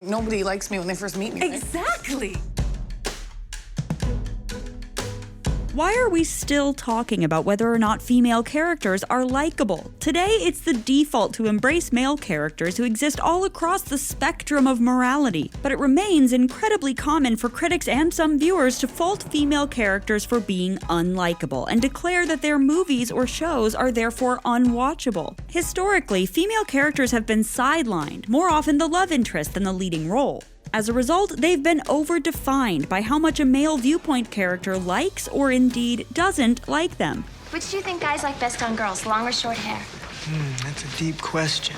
Nobody likes me when they first meet me, right? Exactly. Why are we still talking about whether or not female characters are likable? Today, it's the default to embrace male characters who exist all across the spectrum of morality, but it remains incredibly common for critics and some viewers to fault female characters for being unlikable and declare that their movies or shows are therefore unwatchable. Historically, female characters have been sidelined, more often the love interest than the leading role. As a result, they've been over-defined by how much a male viewpoint character likes or indeed doesn't like them. Which do you think guys like best on girls, long or short hair? That's a deep question.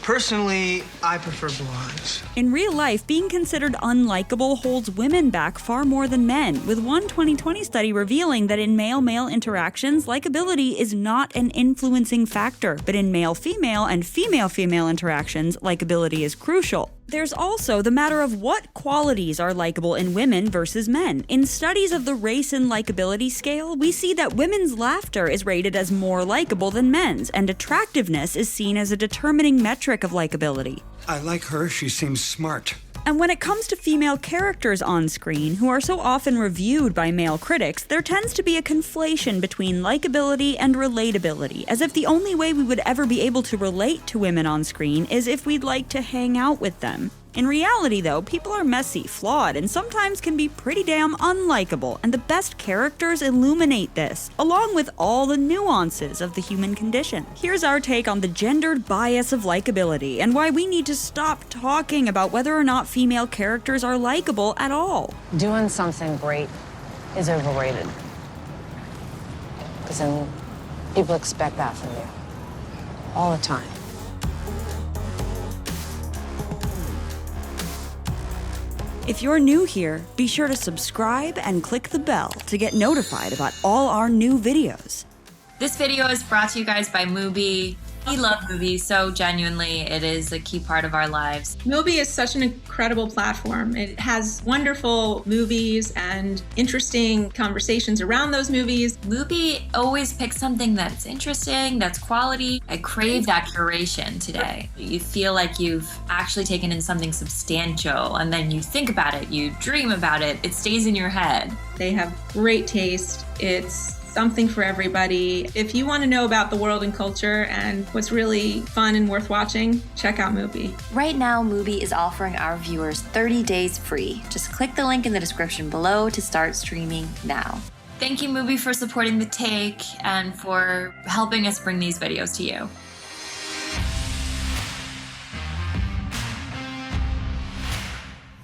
Personally, I prefer blondes. In real life, being considered unlikable holds women back far more than men, with one 2020 study revealing that in male-male interactions, likability is not an influencing factor, but in male-female and female-female interactions, likability is crucial. There's also the matter of what qualities are likable in women versus men. In studies of the race and likability scale, we see that women's laughter is rated as more likable than men's, and attractiveness is seen as a determining metric of likability. I like her. She seems smart. And when it comes to female characters on screen, who are so often reviewed by male critics, there tends to be a conflation between likability and relatability, as if the only way we would ever be able to relate to women on screen is if we'd like to hang out with them. In reality, though, people are messy, flawed, and sometimes can be pretty damn unlikable, and the best characters illuminate this, along with all the nuances of the human condition. Here's our take on the gendered bias of likability, and why we need to stop talking about whether or not female characters are likable at all. Doing something great is overrated. Because then people expect that from you. All the time. If you're new here, be sure to subscribe and click the bell to get notified about all our new videos. This video is brought to you guys by Mubi. We love movies, so genuinely it is a key part of our lives. Mubi is such an incredible platform. It has wonderful movies and interesting conversations around those movies. Mubi always picks something that's interesting, that's quality. I crave that curation today. You feel like you've actually taken in something substantial, and then you think about it, you dream about it, it stays in your head. They have great taste. It's something for everybody. If you want to know about the world and culture and what's really fun and worth watching, check out Mubi. Right now, Mubi is offering our viewers 30 days free. Just click the link in the description below to start streaming now. Thank you, Mubi, for supporting The Take and for helping us bring these videos to you.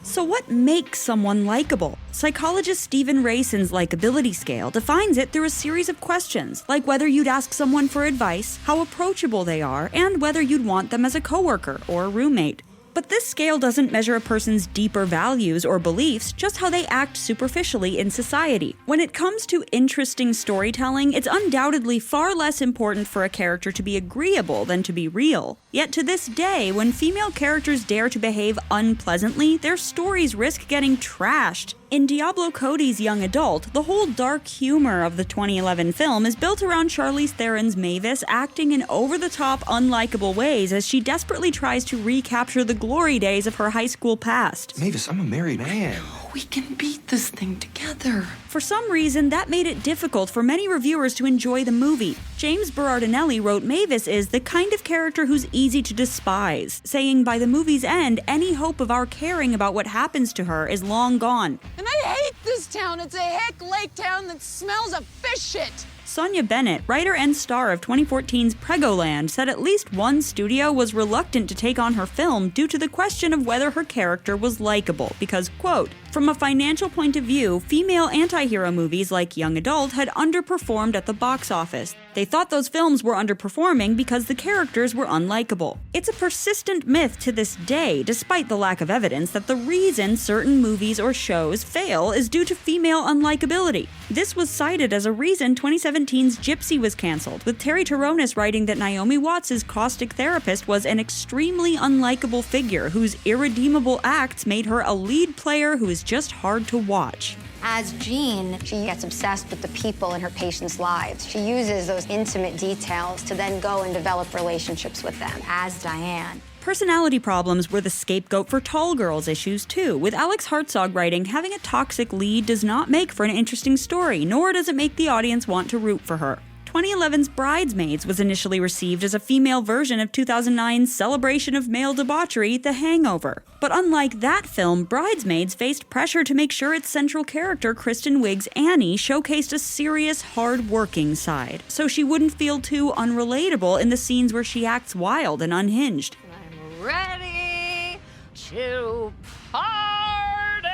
So what makes someone likable? Psychologist Stephen Rayson's likability scale defines it through a series of questions, like whether you'd ask someone for advice, how approachable they are, and whether you'd want them as a coworker or roommate. But this scale doesn't measure a person's deeper values or beliefs, just how they act superficially in society. When it comes to interesting storytelling, it's undoubtedly far less important for a character to be agreeable than to be real. Yet to this day, when female characters dare to behave unpleasantly, their stories risk getting trashed. In Diablo Cody's Young Adult, the whole dark humor of the 2011 film is built around Charlize Theron's Mavis acting in over-the-top, unlikable ways as she desperately tries to recapture the glory days of her high school past. Mavis, I'm a married man. We can beat this thing together. For some reason, that made it difficult for many reviewers to enjoy the movie. James Berardinelli wrote Mavis is the kind of character who's easy to despise, saying by the movie's end, any hope of our caring about what happens to her is long gone. And I hate this town. It's a heck lake town that smells of fish shit. Sonia Bennett, writer and star of 2014's Pregoland, said at least one studio was reluctant to take on her film due to the question of whether her character was likable because, quote, from a financial point of view, female anti-hero movies like Young Adult had underperformed at the box office. They thought those films were underperforming because the characters were unlikable. It's a persistent myth to this day, despite the lack of evidence, that the reason certain movies or shows fail is due to female unlikability. This was cited as a reason 2017's Gypsy was cancelled, with Terry Taronis writing that Naomi Watts' caustic therapist was an extremely unlikable figure whose irredeemable acts made her a lead player who is just hard to watch. As Jean, she gets obsessed with the people in her patients' lives. She uses those intimate details to then go and develop relationships with them. As Diane, Personality problems were the scapegoat for tall girls' issues too, with Alex Hartzog writing, having a toxic lead does not make for an interesting story, nor does it make the audience want to root for her. 2011's Bridesmaids was initially received as a female version of 2009's celebration of male debauchery, The Hangover. But unlike that film, Bridesmaids faced pressure to make sure its central character, Kristen Wiig's Annie, showcased a serious, hard-working side, so she wouldn't feel too unrelatable in the scenes where she acts wild and unhinged. I'm ready to party.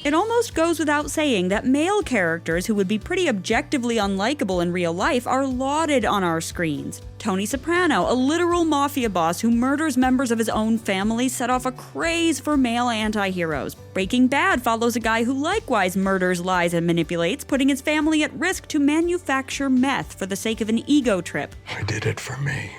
It almost goes without saying that male characters who would be pretty objectively unlikable in real life are lauded on our screens. Tony Soprano, a literal mafia boss who murders members of his own family, set off a craze for male anti-heroes. Breaking Bad follows a guy who likewise murders, lies, and manipulates, putting his family at risk to manufacture meth for the sake of an ego trip. I did it for me.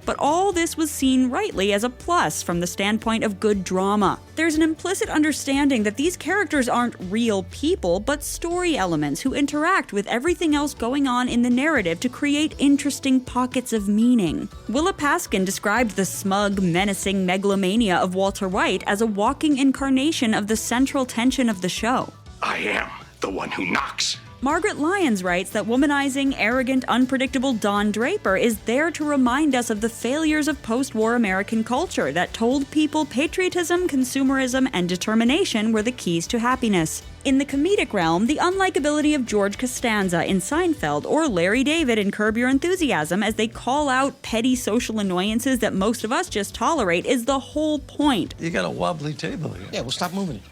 But all this was seen rightly as a plus from the standpoint of good drama. There's an implicit understanding that these characters aren't real people, but story elements who interact with everything else going on in the narrative to create interesting pockets of meaning. Willa Paskin described the smug, menacing megalomania of Walter White as a walking incarnation of the central tension of the show. I am the one who knocks. Margaret Lyons writes that womanizing, arrogant, unpredictable Don Draper is there to remind us of the failures of post-war American culture that told people patriotism, consumerism, and determination were the keys to happiness. In the comedic realm, the unlikability of George Costanza in Seinfeld or Larry David in Curb Your Enthusiasm as they call out petty social annoyances that most of us just tolerate is the whole point. You got a wobbly table here. Yeah, well, stop moving it.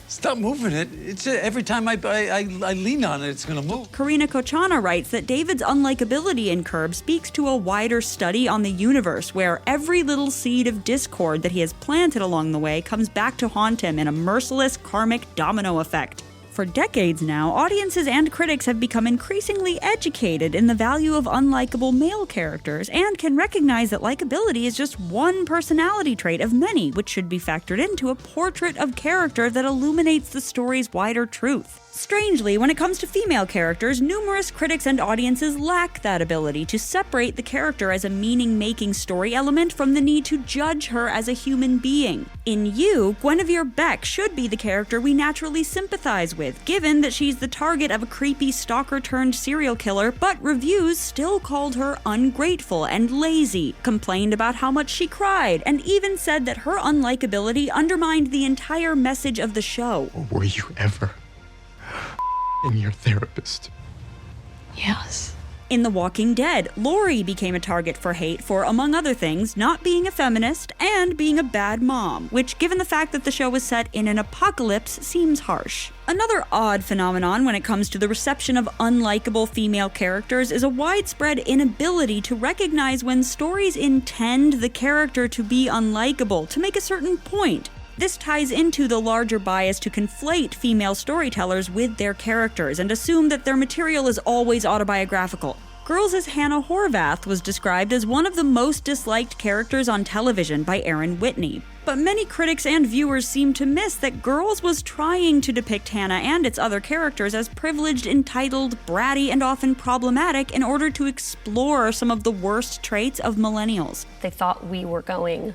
Stop moving it. It's every time I lean on it, it's gonna move. Karina Kochana writes that David's unlikability in Curb speaks to a wider study on the universe, where every little seed of discord that he has planted along the way comes back to haunt him in a merciless karmic domino effect. For decades now, audiences and critics have become increasingly educated in the value of unlikable male characters and can recognize that likability is just one personality trait of many which should be factored into a portrait of character that illuminates the story's wider truth. Strangely, when it comes to female characters, numerous critics and audiences lack that ability to separate the character as a meaning-making story element from the need to judge her as a human being. In You, Guinevere Beck should be the character we naturally sympathize with, given that she's the target of a creepy stalker-turned-serial killer, but reviews still called her ungrateful and lazy, complained about how much she cried, and even said that her unlikability undermined the entire message of the show. Were you ever your therapist? Yes. In The Walking Dead, Lori became a target for hate for, among other things, not being a feminist and being a bad mom, which, given the fact that the show was set in an apocalypse, seems harsh. Another odd phenomenon when it comes to the reception of unlikable female characters is a widespread inability to recognize when stories intend the character to be unlikable to make a certain point. This ties into the larger bias to conflate female storytellers with their characters and assume that their material is always autobiographical. Girls' Hannah Horvath was described as one of the most disliked characters on television by Aaron Whitney. But many critics and viewers seem to miss that Girls was trying to depict Hannah and its other characters as privileged, entitled, bratty, and often problematic in order to explore some of the worst traits of millennials. They thought we were going,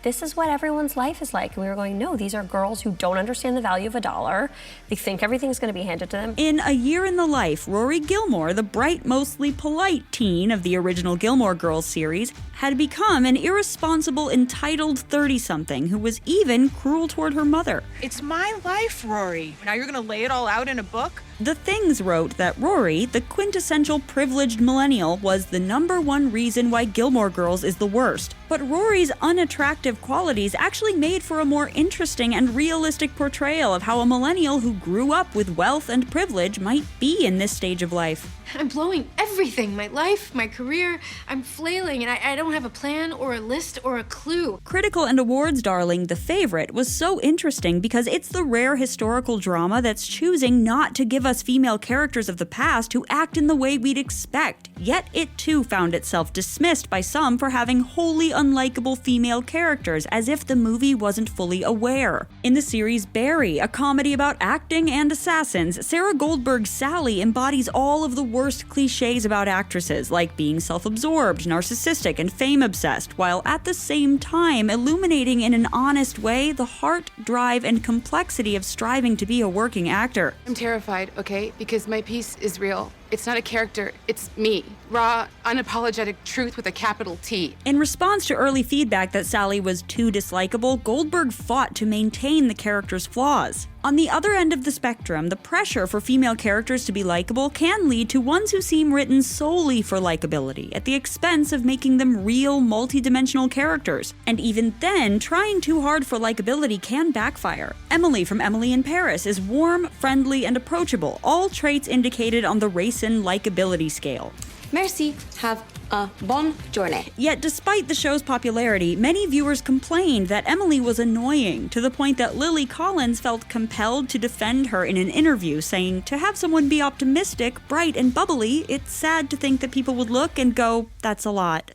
this is what everyone's life is like. And we were going, no, these are girls who don't understand the value of $1. They think everything's going to be handed to them. In A Year in the Life, Rory Gilmore, the bright, mostly polite teen of the original Gilmore Girls series, had become an irresponsible, entitled 30-something who was even cruel toward her mother. It's my life, Rory. Now you're gonna lay it all out in a book? The Things wrote that Rory, the quintessential privileged millennial, was the #1 reason why Gilmore Girls is the worst. But Rory's unattractive qualities actually made for a more interesting and realistic portrayal of how a millennial who grew up with wealth and privilege might be in this stage of life. I'm blowing everything, my life, my career. I'm flailing, and I don't have a plan or a list or a clue. Critical and awards darling The Favorite was so interesting because it's the rare historical drama that's choosing not to give us female characters of the past who act in the way we'd expect, yet it too found itself dismissed by some for having wholly unlikable female characters. characters as if the movie wasn't fully aware. In the series Barry, a comedy about acting and assassins, Sarah Goldberg's Sally embodies all of the worst cliches about actresses, like being self-absorbed, narcissistic, and fame-obsessed, while at the same time illuminating in an honest way the heart, drive, and complexity of striving to be a working actor. I'm terrified, okay? Because my piece is real. It's not a character, it's me. Raw, unapologetic truth with a capital T. In response to early feedback that Sally was too dislikable, Goldberg fought to maintain the character's flaws. On the other end of the spectrum, the pressure for female characters to be likable can lead to ones who seem written solely for likability, at the expense of making them real, multi-dimensional characters. And even then, trying too hard for likability can backfire. Emily from Emily in Paris is warm, friendly, and approachable, all traits indicated on the Racine likability scale. Merci. Have a bonne journée. Yet despite the show's popularity, many viewers complained that Emily was annoying, to the point that Lily Collins felt compelled to defend her in an interview, saying, "To have someone be optimistic, bright, and bubbly, it's sad to think that people would look and go, that's a lot."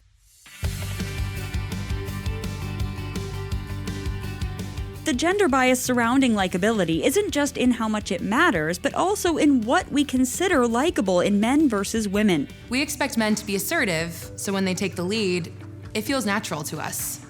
The gender bias surrounding likability isn't just in how much it matters, but also in what we consider likable in men versus women. We expect men to be assertive, so when they take the lead, it feels natural to us.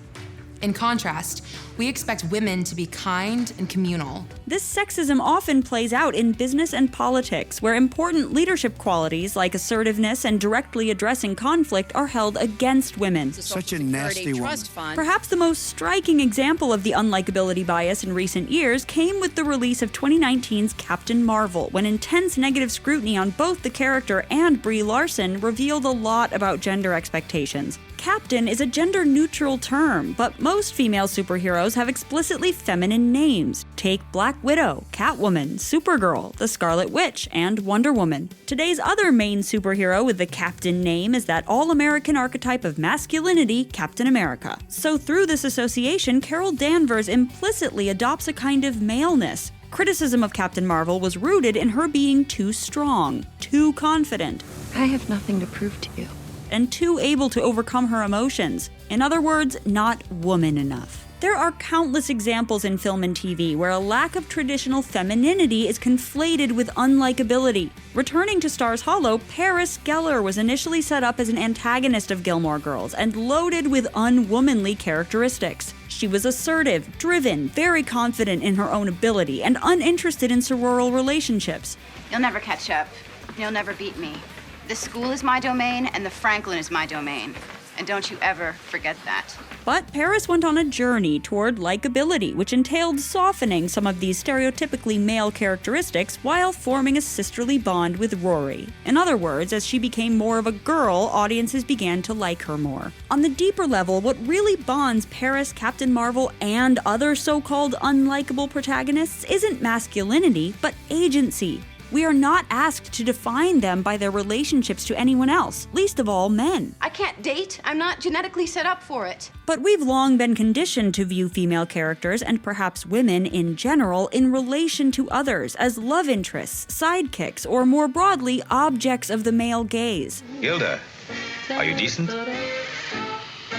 In contrast, we expect women to be kind and communal. This sexism often plays out in business and politics, where important leadership qualities like assertiveness and directly addressing conflict are held against women. Such a nasty woman. Perhaps the most striking example of the unlikability bias in recent years came with the release of 2019's Captain Marvel, when intense negative scrutiny on both the character and Brie Larson revealed a lot about gender expectations. Captain is a gender-neutral term, but most female superheroes have explicitly feminine names. Take Black Widow, Catwoman, Supergirl, the Scarlet Witch, and Wonder Woman. Today's other main superhero with the Captain name is that all-American archetype of masculinity, Captain America. So through this association, Carol Danvers implicitly adopts a kind of maleness. Criticism of Captain Marvel was rooted in her being too strong, too confident. I have nothing to prove to you. And too able to overcome her emotions. In other words, not woman enough. There are countless examples in film and TV where a lack of traditional femininity is conflated with unlikability. Returning to Stars Hollow, Paris Geller was initially set up as an antagonist of Gilmore Girls and loaded with unwomanly characteristics. She was assertive, driven, very confident in her own ability, and uninterested in sororal relationships. You'll never catch up. You'll never beat me. The school is my domain, and the Franklin is my domain. And don't you ever forget that. But Paris went on a journey toward likability, which entailed softening some of these stereotypically male characteristics while forming a sisterly bond with Rory. In other words, as she became more of a girl, audiences began to like her more. On the deeper level, what really bonds Paris, Captain Marvel, and other so-called unlikable protagonists isn't masculinity, but agency. We are not asked to define them by their relationships to anyone else, least of all men. I can't date. I'm not genetically set up for it. But we've long been conditioned to view female characters, and perhaps women in general, in relation to others as love interests, sidekicks, or more broadly, objects of the male gaze. Gilda, are you decent?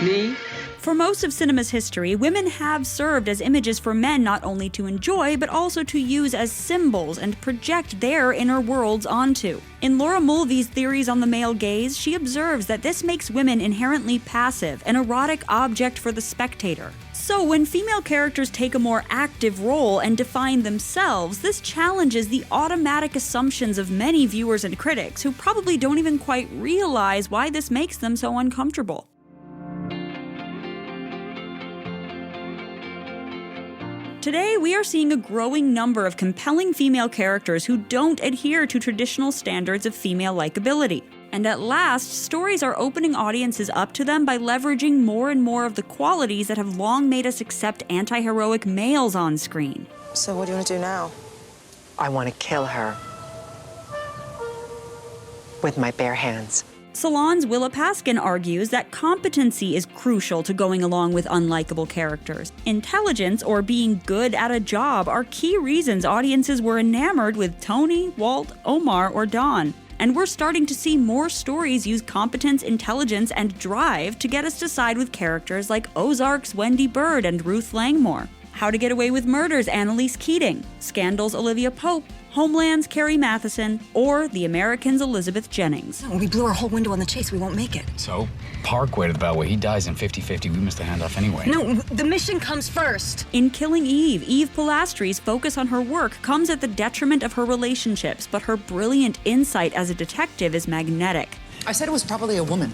Me? For most of cinema's history, women have served as images for men not only to enjoy, but also to use as symbols and project their inner worlds onto. In Laura Mulvey's Theories on the Male Gaze, she observes that this makes women inherently passive, an erotic object for the spectator. So when female characters take a more active role and define themselves, this challenges the automatic assumptions of many viewers and critics who probably don't even quite realize why this makes them so uncomfortable. Today, we are seeing a growing number of compelling female characters who don't adhere to traditional standards of female likability. And at last, stories are opening audiences up to them by leveraging more and more of the qualities that have long made us accept anti-heroic males on screen. So what do you want to do now? I want to kill her. With my bare hands. Salon's Willa Paskin argues that competency is crucial to going along with unlikable characters. Intelligence or being good at a job are key reasons audiences were enamored with Tony, Walt, Omar, or Don. and we're starting to see more stories use competence, intelligence, and drive to get us to side with characters like Ozark's Wendy Bird and Ruth Langmore, How to Get Away with Murder's Annalise Keating, Scandal's Olivia Pope, Homeland's Carrie Matheson, or The American's Elizabeth Jennings. We blew our whole window on the chase. We won't make it. So, Parkway to the Beltway. He dies in 50-50. We missed the handoff anyway. No, the mission comes first. In Killing Eve, Eve Pilastri's focus on her work comes at the detriment of her relationships, but her brilliant insight as a detective is magnetic. I said it was probably a woman.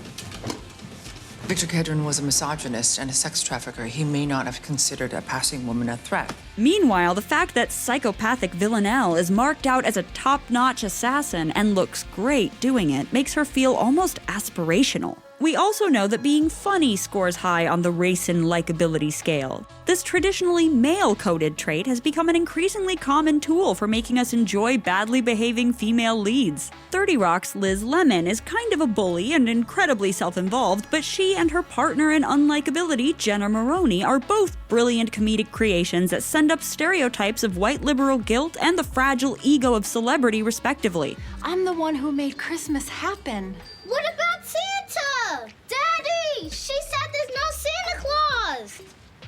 Victor Kedron was a misogynist and a sex trafficker. He may not have considered a passing woman a threat. Meanwhile, the fact that psychopathic Villanelle is marked out as a top-notch assassin and looks great doing it makes her feel almost aspirational. We also know that being funny scores high on the Racine likability scale. This traditionally male-coded trait has become an increasingly common tool for making us enjoy badly behaving female leads. 30 Rock's Liz Lemon is kind of a bully and incredibly self-involved, but she and her partner in unlikability, Jenna Maroney, are both brilliant comedic creations that send up stereotypes of white liberal guilt and the fragile ego of celebrity, respectively. I'm the one who made Christmas happen. What about Santa? Daddy, she said there's no Santa Claus.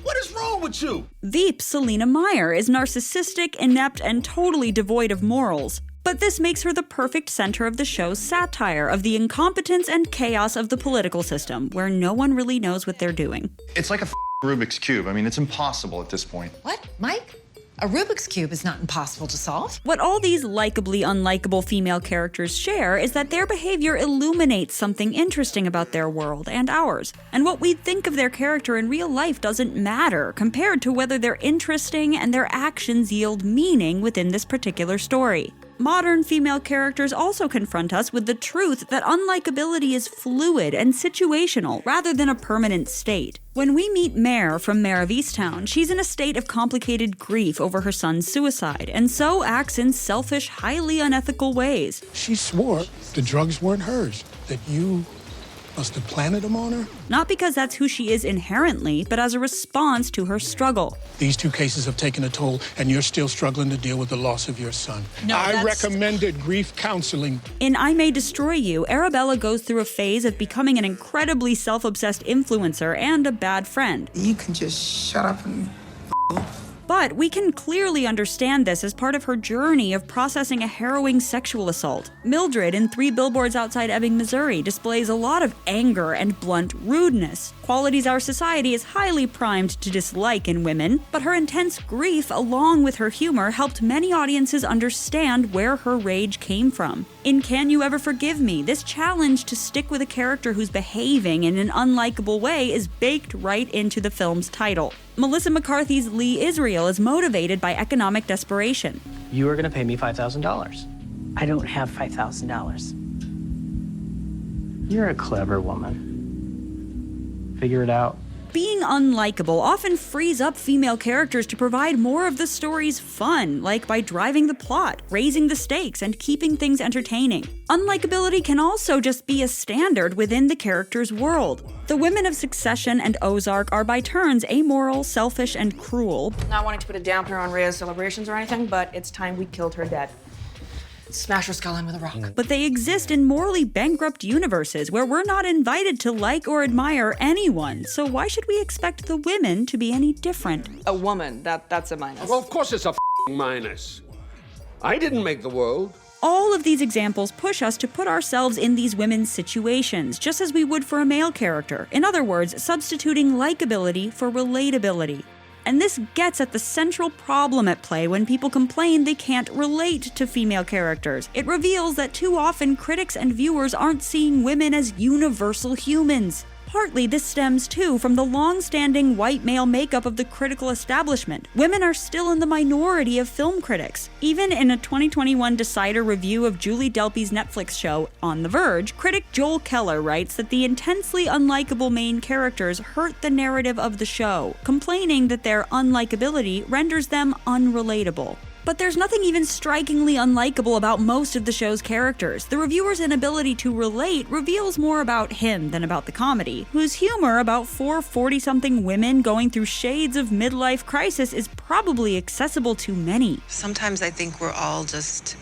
What is wrong with you? Veep Selena Meyer is narcissistic, inept, and totally devoid of morals. But this makes her the perfect center of the show's satire of the incompetence and chaos of the political system, where no one really knows what they're doing. It's like a Rubik's Cube. I mean, it's impossible at this point. What, Mike? A Rubik's Cube is not impossible to solve. What all these likably unlikable female characters share is that their behavior illuminates something interesting about their world and ours. And what we think of their character in real life doesn't matter compared to whether they're interesting and their actions yield meaning within this particular story. Modern female characters also confront us with the truth that unlikability is fluid and situational rather than a permanent state. When we meet Mare from Mare of Easttown, she's in a state of complicated grief over her son's suicide, and so acts in selfish, highly unethical ways. She swore the drugs weren't hers, that you must have planted them on her? Not because that's who she is inherently, but as a response to her struggle. These two cases have taken a toll, and you're still struggling to deal with the loss of your son. I recommended grief counseling. In I May Destroy You, Arabella goes through a phase of becoming an incredibly self-obsessed influencer and a bad friend. You can just shut up and But we can clearly understand this as part of her journey of processing a harrowing sexual assault. Mildred in 3 Billboards Outside Ebbing, Missouri displays a lot of anger and blunt rudeness, qualities our society is highly primed to dislike in women, but her intense grief along with her humor helped many audiences understand where her rage came from. In Can You Ever Forgive Me, this challenge to stick with a character who's behaving in an unlikable way is baked right into the film's title. Melissa McCarthy's Lee Israel is motivated by economic desperation. You are going to pay me $5,000. I don't have $5,000. You're a clever woman. Figure it out. Being unlikable often frees up female characters to provide more of the story's fun, like by driving the plot, raising the stakes, and keeping things entertaining. Unlikability can also just be a standard within the character's world. The women of Succession and Ozark are by turns amoral, selfish, and cruel. Not wanting to put a dampener on Rhea's celebrations or anything, but it's time we killed her dead. Smash her skull in with a rock. But they exist in morally bankrupt universes where we're not invited to like or admire anyone, so why should we expect the women to be any different? A woman, that's a minus. Well, of course it's a minus. I didn't make the world. All of these examples push us to put ourselves in these women's situations, just as we would for a male character. In other words, substituting likability for relatability. And this gets at the central problem at play when people complain they can't relate to female characters. It reveals that too often critics and viewers aren't seeing women as universal humans. Partly this stems too from the long-standing white male makeup of the critical establishment. Women are still in the minority of film critics. Even in a 2021 Decider review of Julie Delpy's Netflix show, On the Verge, critic Joel Keller writes that the intensely unlikable main characters hurt the narrative of the show, complaining that their unlikability renders them unrelatable. But there's nothing even strikingly unlikable about most of the show's characters. The reviewer's inability to relate reveals more about him than about the comedy, whose humor about 4 40-something women going through shades of midlife crisis is probably accessible to many. Sometimes I think we're all just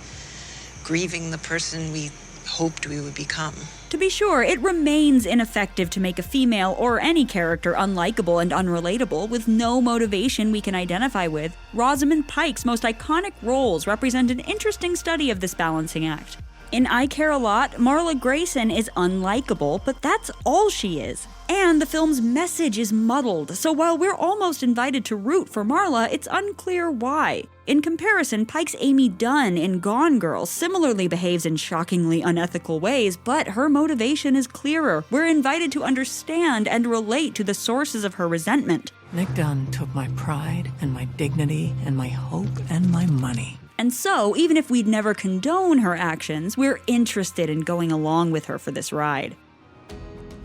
grieving the person we hoped we would become. To be sure, it remains ineffective to make a female or any character unlikable and unrelatable with no motivation we can identify with. Rosamund Pike's most iconic roles represent an interesting study of this balancing act. In I Care a Lot, Marla Grayson is unlikable, but that's all she is. And the film's message is muddled, so while we're almost invited to root for Marla, it's unclear why. In comparison, Pike's Amy Dunn in Gone Girl similarly behaves in shockingly unethical ways, but her motivation is clearer. We're invited to understand and relate to the sources of her resentment. Nick Dunn took my pride and my dignity and my hope and my money. And so, even if we'd never condone her actions, we're interested in going along with her for this ride.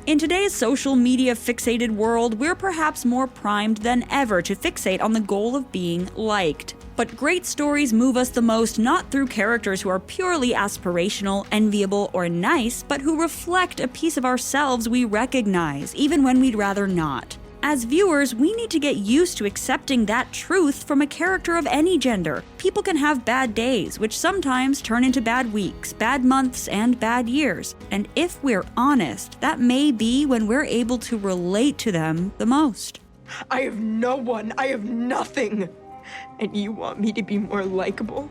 In today's social media fixated world, we're perhaps more primed than ever to fixate on the goal of being liked. But great stories move us the most not through characters who are purely aspirational, enviable, or nice, but who reflect a piece of ourselves we recognize, even when we'd rather not. As viewers, we need to get used to accepting that truth from a character of any gender. People can have bad days, which sometimes turn into bad weeks, bad months, and bad years. And if we're honest, that may be when we're able to relate to them the most. I have no one, I have nothing. And you want me to be more likable?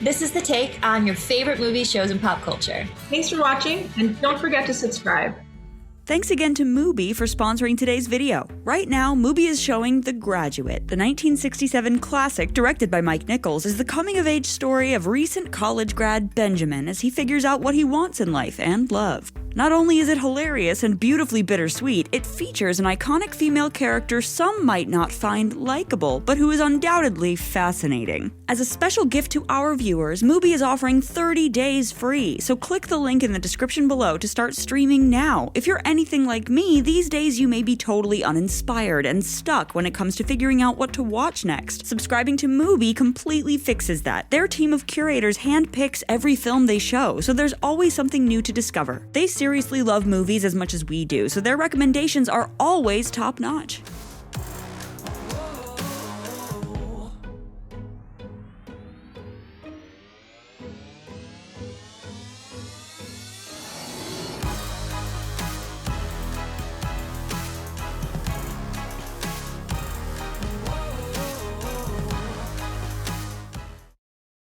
This is The Take on your favorite movies, shows, and pop culture. Thanks for watching, and don't forget to subscribe. Thanks again to Mubi for sponsoring today's video. Right now, Mubi is showing The Graduate. The 1967 classic, directed by Mike Nichols, is the coming-of-age story of recent college grad Benjamin as he figures out what he wants in life and love. Not only is it hilarious and beautifully bittersweet, it features an iconic female character some might not find likable, but who is undoubtedly fascinating. As a special gift to our viewers, Mubi is offering 30 days free, so click the link in the description below to start streaming now. If you're anything like me, these days you may be totally uninspired and stuck when it comes to figuring out what to watch next. Subscribing to Mubi completely fixes that. Their team of curators handpicks every film they show, so there's always something new to discover. They seriously love movies as much as we do, so their recommendations are always top-notch.